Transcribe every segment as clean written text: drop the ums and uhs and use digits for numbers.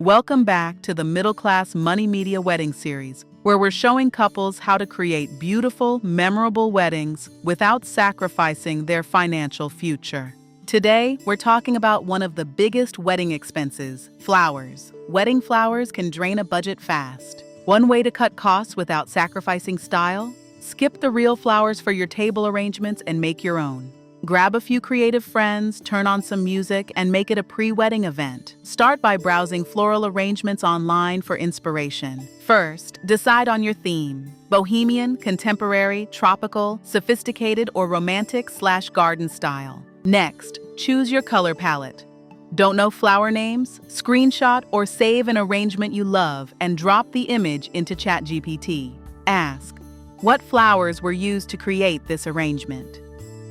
Welcome back to the Middle Class Money Media Wedding Series, where we're showing couples how to create beautiful, memorable weddings without sacrificing their financial future. Today, we're talking about one of the biggest wedding expenses, flowers. Wedding flowers can drain a budget fast. One way to cut costs without sacrificing style? Skip the real flowers for your table arrangements and make your own. Grab a few creative friends, turn on some music, and make it a pre-wedding event. Start by browsing floral arrangements online for inspiration. First, decide on your theme: bohemian, contemporary, tropical, sophisticated, or romantic/garden style. Next, choose your color palette. Don't know flower names? Screenshot or save an arrangement you love and drop the image into ChatGPT. Ask, what flowers were used to create this arrangement?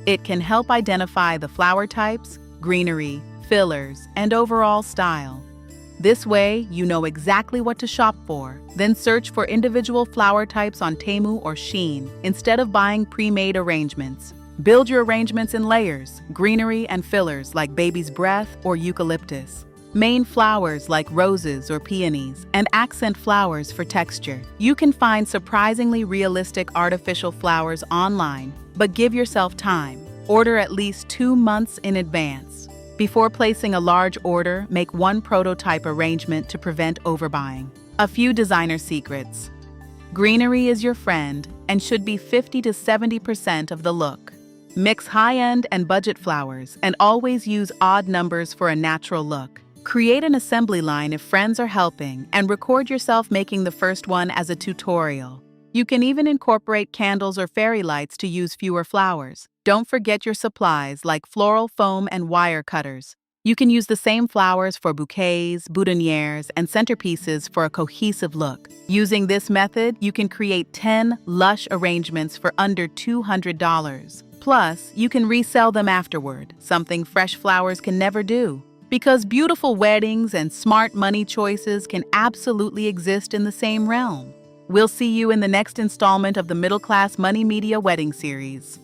It can help identify the flower types, greenery, fillers, and overall style. This way, you know exactly what to shop for. Then search for individual flower types on Temu or Shein instead of buying pre-made arrangements. Build your arrangements in layers, greenery and fillers like baby's breath or eucalyptus. Main flowers like roses or peonies, and accent flowers for texture. You can find surprisingly realistic artificial flowers online, but give yourself time. Order at least 2 months in advance. Before placing a large order, make one prototype arrangement to prevent overbuying. A few designer secrets. Greenery is your friend and should be 50 to 70% of the look. Mix high-end and budget flowers and always use odd numbers for a natural look. Create an assembly line if friends are helping and record yourself making the first one as a tutorial. You can even incorporate candles or fairy lights to use fewer flowers. Don't forget your supplies like floral foam and wire cutters. You can use the same flowers for bouquets, boutonnieres, and centerpieces for a cohesive look. Using this method, you can create 10 lush arrangements for under $200. Plus, you can resell them afterward, something fresh flowers can never do. Because beautiful weddings and smart money choices can absolutely exist in the same realm. We'll see you in the next installment of the Middle Class Money Media Wedding Series.